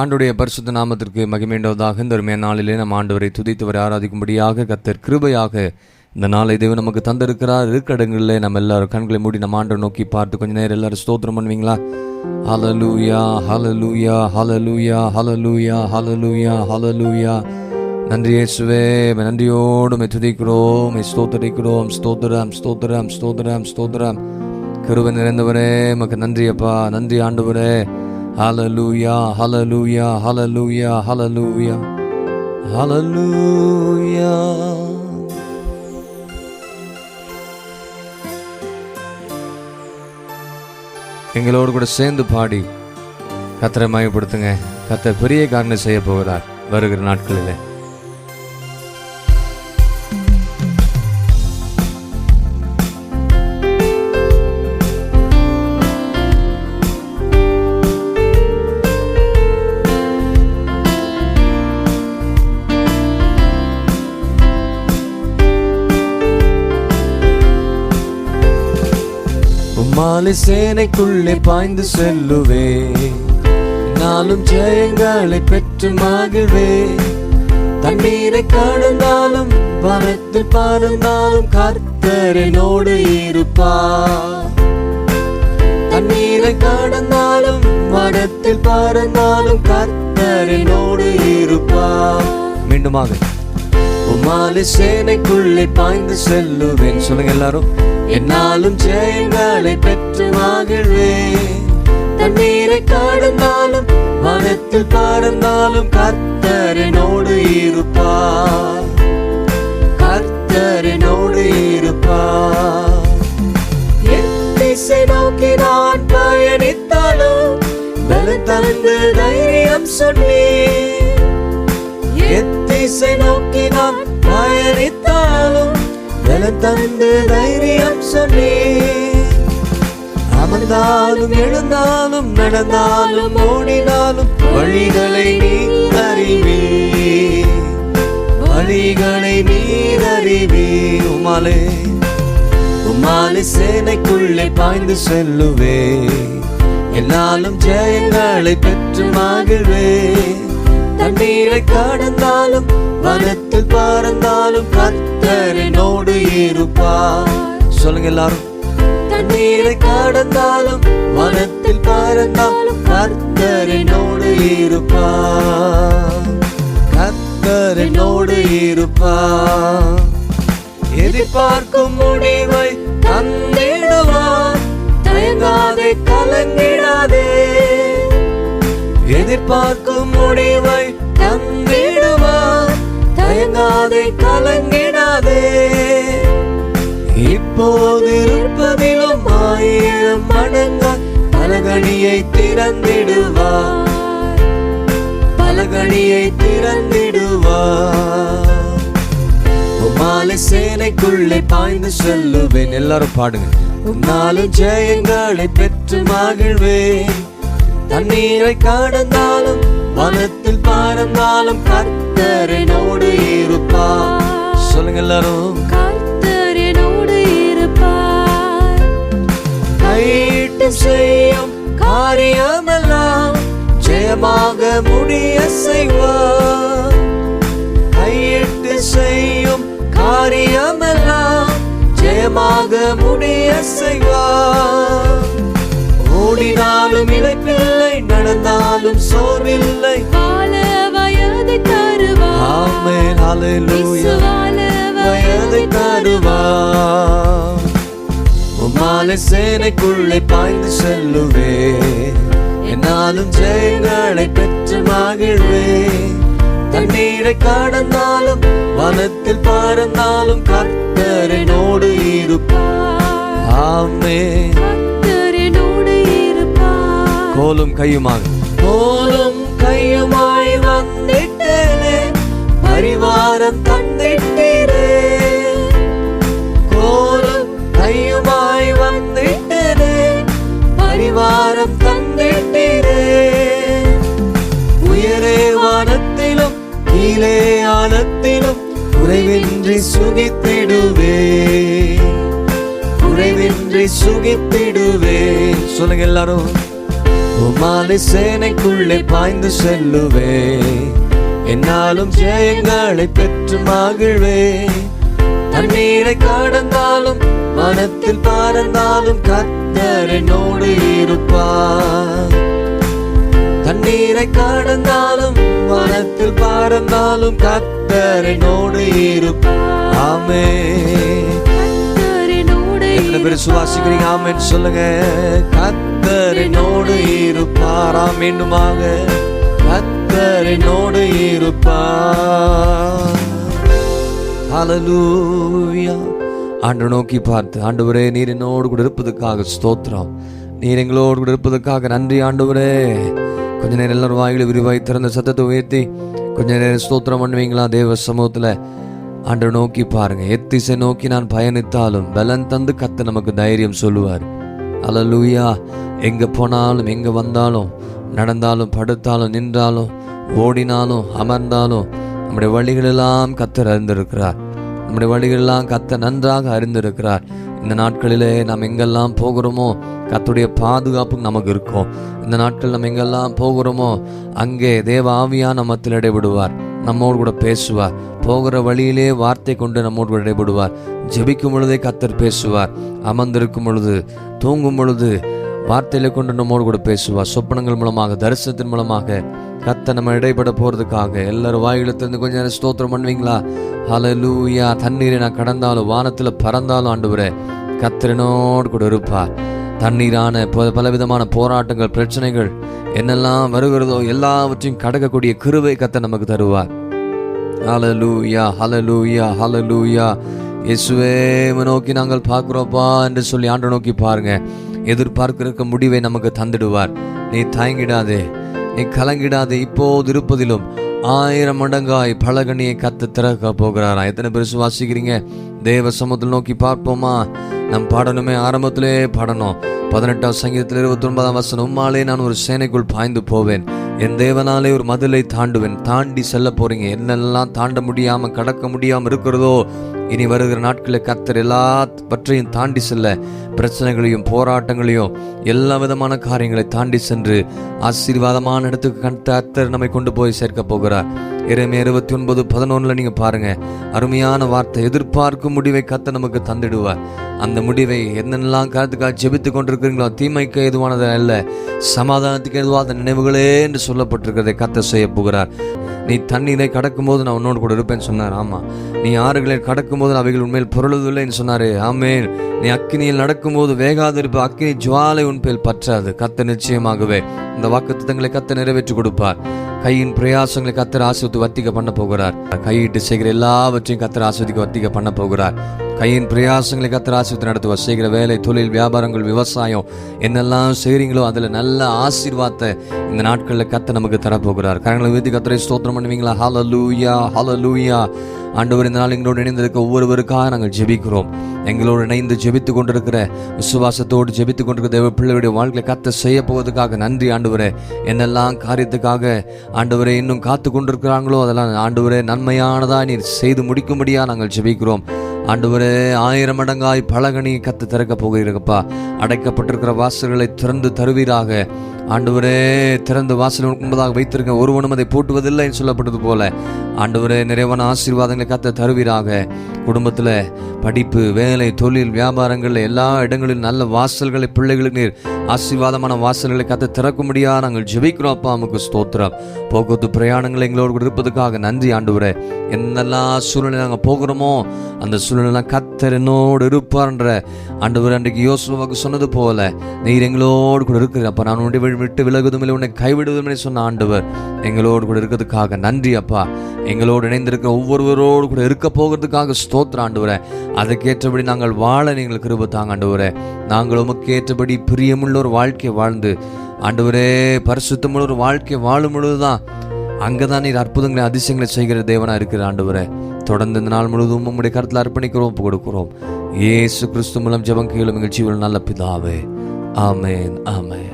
ஆண்டுடைய பரிசுத்த நாமத்திற்கு மகிமையுண்டாவதாக. இந்த அருமையான நாளிலே நம் ஆண்டவரை துதித்தவரை ஆராதிக்கும்படியாக கர்த்தர் கிருபையாக இந்த நாளை தேவன் நமக்கு தந்திருக்கிறார். இருக்கடங்களிலே நம்ம எல்லாரும் கண்களை மூடி நம்ம ஆண்டவரை நோக்கி பார்த்து கொஞ்ச நேரம் எல்லாரும் ஸ்தோத்திரம் பண்ணுவீங்களா? ஹல்லேலூயா, ஹல்லேலூயா, ஹல்லேலூயா, ஹல்லேலூயா, ஹல்லேலூயா, ஹல்லேலூயா. நன்றி இயேசுவே, நன்றியோடு துதிக்கிறோம், ஸ்தோத்தரிக்கிறோம். ஸ்தோத்திரம், ஸ்தோத்திரம், ஸ்தோத்திரம், ஸ்தோத்திரம். கிருபை நிறைந்தவரே, உமக்கு நன்றி அப்பா, நன்றி ஆண்டவரே. Hallelujah, hallelujah, hallelujah, hallelujah, hallelujah. எங்களோடு கூட சேர்ந்து பாடி கர்த்தரை மகிமைப்படுத்துங்க. கர்த்தர் பெரிய காரியம் செய்ய போகிறார் வருகிற நாட்களிலே. மாலை சேனைக்குள்ளே பாய்ந்து செல்லுவே, நாளும் ஜெயங்களை பெற்று மகிழ்வே. தண்ணீரை கடந்தாலும் வானத்தில் பறந்தாலும் கர்த்தர் என்னோடு இருப்பார். தண்ணீரை கடந்தாலும் வானத்தில் பறந்தாலும் கர்த்தர் என்னோடு இருப்பார். மீண்டுமாக மாலை சேனைக்குள்ளே பாய்ந்து செல்லுவேன். சொல்லுங்க எல்லாரும். என்னாலும் ஜெயங்களை பெற்று மகிழ்வே. தண்ணீரை கடந்தாலும் வானத்தில் பறந்தாலும் கர்த்தர் என்னோடு இருப்பார். கர்த்தர் என்னோடு இருப்பார். என் திசை நோக்கி நான் பயணித்தாலும் பலன் தந்து தைரியம் சொன்னேன். என் திசை நோக்கி நான் பயணித்தாலும் பலன் தந்து தைரியம் சொன்னேன். அமர்ந்தாலும் எழுந்தாலும் நடந்தாலும் ஓடினாலும் வழிகளை நீர் அறிவே, வழிகளை நீர் அறிவே. உமாலே சேனைக்குள்ளே பாய்ந்து செல்லுவே, என்னாலும் ஜெயங்களை பெற்று மகிழ்வே. தண்ணீரை கடந்தாலும் வனத்தில் பறந்தாலும் கர்த்தர் என்னோடு இருப்பார். சொல்லுங்க எல்லாரும். தண்ணீரை கடந்தாலும் வனத்தில் பறந்தாலும் கர்த்தர் என்னோடு இருப்பார். கர்த்தர் என்னோடு இருப்பார். எதிர்பார்க்கும் முடிவை தந்திடுவார். தயங்காதே, கலங்கிடாதே. எதிர்பார்க்கும் முடிவை தந்திடுவார். தயங்காதே, கலங்கிடாதே. இப்போது இருப்பதிலும் 1000 மடங்காய் பலகணியை திறந்திடுவார். பலகணியை திறந்திடுவார். உம்மாலை சேனைக்குள்ளே பாய்ந்து செல்லுவேன். எல்லாரும் பாடுங்க. உம்மாலும் ஜெயங்களை பெற்று மகிழ்வேன். தண்ணீரை கடந்தாலும் வனத்தில் பறந்தாலும் கர்த்தர் என்னோடு இருப்பார். சொல்லுங்க எல்லாரும். கர்த்தர் என்னோடு இருப்பார். கையிட்டு செய்யும் காரியமெல்லாம் ஜெயமாக முடிய செய்வார். கையிட்டு செய்யும் காரியமெல்லாம் ஜெயமாக முடிய செய்வார். ஓடினாலும் இளைப்பில்லை, நடந்தாலும் சோர்வில்லை. வாழ வயதை தருவார். ஆமென், ஹல்லேலூயா. வயதை தருவார். உம்மாலே சேனைக்குள்ளே பாய்ந்து செல்லுவே, என்னாலும் ஜெயங்களை பெற்று மகிழ்வே. தண்ணீரை கடந்தாலும் வனத்தில் பறந்தாலும் கர்த்தர் என்னோடு இருப்பார். ஆமென். கோலும் கையுமாக, கோலும் கையுமாய் வந்திட்டேனே, பரிவாரம் தந்திட்டீரே. கோலும் கையுமாய் வந்திட்டேனே, பரிவாரம் தந்திட்டீரே. உயரே வானத்திலும் கீழே ஆழத்திலும் குறைவின்றி சுகித்திடுவே, குறைவின்றி சுகித்திடுவே. சொல்லுங்க எல்லாரும். உம்மாலே சேனைக்குள்ளே பாய்ந்து செல்லுவே, என்னாலும் ஜெயங்களை பெற்று மகிழ்வே. தண்ணீரை கடந்தாலும் மனத்தில் பறந்தாலும் கர்த்தர் என்னோடு இருப்பார். தண்ணீரை கடந்தாலும் மனத்தில் பறந்தாலும் கர்த்தர் என்னோடு இருப்பார். ஆமென். எத்தனை பேர் சுவாசிக்கிறீங்க? ஆமென் சொல்லுங்க. கர்த்தர் என்னோடு இருப்பார். மீண்டுமாக கர்த்தர் என்னோடு இருப்பார். ஹல்லேலூயா. ஆண்டவரை நோக்கி பார்த்து, ஆண்டவரே நீர் என்னோடு கூட இருப்பதற்காக ஸ்தோத்திரம், நீர் எங்களோடு கூட இருப்பதற்காக நன்றி ஆண்டவரே. கொஞ்ச நேரம் எல்லாரும் வாயில விரிவாய் திறந்த சத்தத்தை உயர்த்தி கொஞ்ச நேரம் ஸ்தோத்திரம் பண்ணுவீங்களா? தேவ சமூகத்துல ஆண்டவரை நோக்கி பாருங்க. எத்திசை நோக்கி நான் பயணித்தாலும் பலன் தந்து கர்த்தர் நமக்கு தைரியம் சொல்லுவார். ஹல்லேலூயா. எங்க போனாலும் எங்க வந்தாலும் நடந்தாலும் படுத்தாலும் நின்றாலும் ஓடினாலும் அமர்ந்தாலும் நம்முடைய வழிகளெல்லாம் கர்த்தர் அறிந்திருக்கிறார். நம்முடைய வழிகளெல்லாம் கர்த்தர் நன்றாக அறிந்திருக்கிறார். இந்த நாட்களிலே நாம் எங்கெல்லாம் போகிறோமோ கர்த்தருடைய பாதுகாப்பு நமக்கு இருக்கும். இந்த நாட்கள் நம்ம எங்கெல்லாம் போகிறோமோ அங்கே தேவ ஆவியான மத்தியில் இடைபடுவார், நம்மோடு கூட பேசுவார். போகிற வழியிலே வார்த்தை கொண்டு நம்மோடு கூட இடைபடுவார். ஜெபிக்கும் பொழுதே கர்த்தர் பேசுவார். அமர்ந்திருக்கும் பொழுது, தூங்கும் பொழுது வார்த்தையில கொண்டு நம்மோடு கூட பேசுவார். சொப்பனங்கள் மூலமாக, தரிசனத்தின் மூலமாக கர்த்தர் நம்ம இடைப்பட போறதுக்காக எல்லாரும் வாயிலிருந்து கொஞ்சம் நேரம் ஸ்தோத்திரம் பண்ணுவீங்களா? ஹல்லேலூயா. தண்ணீரை நான் கடந்தாலும் வானத்துல பறந்தாலும் ஆண்டவரே கர்த்தரினோடு கூட இருப்பார். தண்ணீரான பலவிதமான போராட்டங்கள், பிரச்சனைகள் என்னெல்லாம் வருகிறதோ எல்லாவற்றையும் கடக்கக்கூடிய கிருபை கர்த்தர் நமக்கு தருவார். ஹல்லேலூயா, ஹல்லேலூயா, ஹல்லேலூயா. இயேசுவே நோக்கி நாங்கள் பார்க்கிறோப்பா என்று சொல்லி ஆண்டவரை நோக்கி பாருங்க. எதிர்பார்க்கிற முடிவை நமக்கு தந்துடுவார். நீ தயங்கிடாதே, நீ கலங்கிடாதே. இப்போது இருப்பதிலும் 1000 மடங்காய் பலகனியை கர்த்தர் திறக்க போகிறாரா? எத்தனை பேர் விசுவாசிக்கிறீங்க? தேவ சமூகத்தில் நோக்கி பார்ப்போமா? நம் பாடணுமே, ஆரம்பத்திலே பாடணும். 18ஆம் சங்கீதத்தில் 29ஆம் வசனம், உம்மாலே நான் ஒரு சேனைக்குள் பாய்ந்து போவேன், என் தேவனாலே ஒரு மதிலை தாண்டுவேன். தாண்டி செல்ல போறீங்க. என்னெல்லாம் தாண்ட முடியாம கடக்க முடியாம இருக்கிறதோ இனி வருகிற நாட்களில் கர்த்தர் எல்லாவற்றையும் தாண்டி செல்ல, பிரச்சனைகளையும் போராட்டங்களையும் எல்லா விதமான காரியங்களை தாண்டி சென்று ஆசீர்வாதமான இடத்துக்கு கர்த்தர் நம்மை கொண்டு போய் சேர்க்க போகிறார். எரேமியா 29:11 நீங்க பாருங்க, அருமையான வார்த்தை. எதிர்பார்க்கும் முடிவை கர்த்தர் நமக்கு தந்திடுவார். அந்த முடிவை என்னெல்லாம் காலத்துக்காக ஜெபித்து கொண்டிருக்கிறீங்களோ, தீமைக்கு எதுவானது அல்ல, சமாதானத்துக்கு எதுவாத நினைவுகளே என்று சொல்லப்பட்டிருக்கிறதை கர்த்தர் செய்ய போகிறார். நீ தண்ணீரை கடக்கும் போது நான் உன்னோடு கூட இருப்பேன்னு சொன்னார். ஆமா. நீ ஆறுகளை கடக்கும் போது அவைகள் உண்மையில் பொருளுதில்லைன்னு சொன்னாரு. ஆமென். நீ அக்கினியில் நடக்கும்போது வேகாது இருப்ப, அக்கினி ஜுவாலை உண்மையில் பற்றாது. கர்த்தர் நிச்சயமாகவே இந்த வாக்குத்தத்தங்களை கர்த்தர் நிறைவேற்றி கொடுப்பார். கையின் பிரயாசங்களை கர்த்தர் ஆசீர்வதித்து வர்த்திக்க பண்ண போகிறார். கையிட்டு செய்கிற எல்லாவற்றையும் கர்த்தர் ஆசீர்வதிக்க வர்த்திக்க பண்ண போகிறார். கையின் பிரயாசங்களை கர்த்தர் ஆசீர்வதித்து நடத்துவார். செய்கிற வேலை, தொழில், வியாபாரங்கள், விவசாயம் என்னெல்லாம் செய்கிறீங்களோ அதுல நல்ல ஆசீர்வாதத்தை இந்த நாட்களில் கர்த்தர் நமக்கு தரப்போகிறார். கரங்களை உயர்த்தி கர்த்தரை ஸ்தோத்திரம் பண்ணுவீங்களா? ஹல்லேலூயா, ஹல்லேலூயா. ஆண்டவர் இந்த நாள் எங்களோடு இணைந்திருக்க ஒவ்வொருவருக்காக நாங்கள் ஜெபிக்கிறோம். எங்களோடு இணைந்து ஜெபித்து கொண்டிருக்கிற, விசுவாசத்தோடு ஜெபித்து கொண்டிருக்கிற தேவ பிள்ளைகளுடைய வாழ்க்கையை கர்த்தர் செய்ய போவதற்காக நன்றி ஆண்டவரே. என்னெல்லாம் காரியத்துக்காக ஆண்டவரே இன்னும் காத்து கொண்டிருக்கிறாங்களோ அதெல்லாம் ஆண்டவரே நன்மையானதா நீர் செய்து முடிக்கும்படியா நாங்கள் ஜெபிக்கிறோம். ஆண்டவரே 1000 மடங்காய் பலகனி கத்து திறக்க போகிறீர்களப்பா. அடைக்கப்பட்டிருக்கிற வாசல்களை திறந்து தருவீராக. ஆண்டவரே திறந்து வாசல் முன்பதாக வைத்திருக்க, ஒருவனும் அதை பூட்டுவதில்லை சொல்லப்பட்டது போல ஆண்டவரே நிறைவான ஆசீர்வாதங்களை கத்த தருவீராக. குடும்பத்துல படிப்பு, வேலை, தொழில், வியாபாரங்கள் எல்லா இடங்களிலும் நல்ல வாசல்களை பிள்ளைகளுக்கு நீர் ஆசீர்வாதமான வாசல்களை கத்த திறக்கும்படியா நாங்கள் ஜெபிக்கிறோம். அப்பா நமக்கு ஸ்தோத்திரம். போக்குவரத்து பிரயாணங்கள் எங்களோடு கூட இருப்பதற்காக நன்றி ஆண்டவரே. என்னெல்லாம் சூழ்நிலை நாங்கள் போகிறோமோ அந்த சூழ்நிலை கர்த்தர் என்னோடு இருப்பார்ன்ற ஆண்டவர் அன்றைக்கு யோசுவாவுக்கு சொன்னது போல நீர் எங்களோடு கூட இருக்கிற. அப்பா நான் உன்னை விட்டு விலகுவதும் இல்லை, உன்னை கைவிடுவதும் இல்லை சொன்ன ஆண்டவர் எங்களோடு கூட இருக்கிறதுக்காக நன்றி அப்பா. எங்களோடு இணைந்திருக்கிற ஒவ்வொருவரோடு கூட இருக்க போகிறதுக்காக ஸ்தோத்திரம் ஆண்டவரே. அதுக்கேற்றபடி நாங்கள் வாழ நீங்கள் கிருபை தாங்க ஆண்டவரே. நாங்கள் உமக்கு ஏற்றபடி பிரியமுள்ள ஒரு வாழ்க்கையை வாழ்ந்து ஆண்டவரே பரிசுத்தமுள்ள ஒரு வாழ்க்கையை வாழும் பொழுதுதான் அங்கதான் நீர் அற்புதங்களை அதிசயங்களை செய்கிற தேவனா இருக்கிற ஆண்டவரே. தொடர்ந்து இந்த நாள் முழுவதும் உம்முடைய கருத்தில் அர்ப்பணிக்கிறோம், கொடுக்கிறோம். இயேசு கிறிஸ்து மூலம் ஜெபம் கேளும் எங்கள் ஜீவனில் நல்ல பிதாவே. ஆமென், ஆமென்.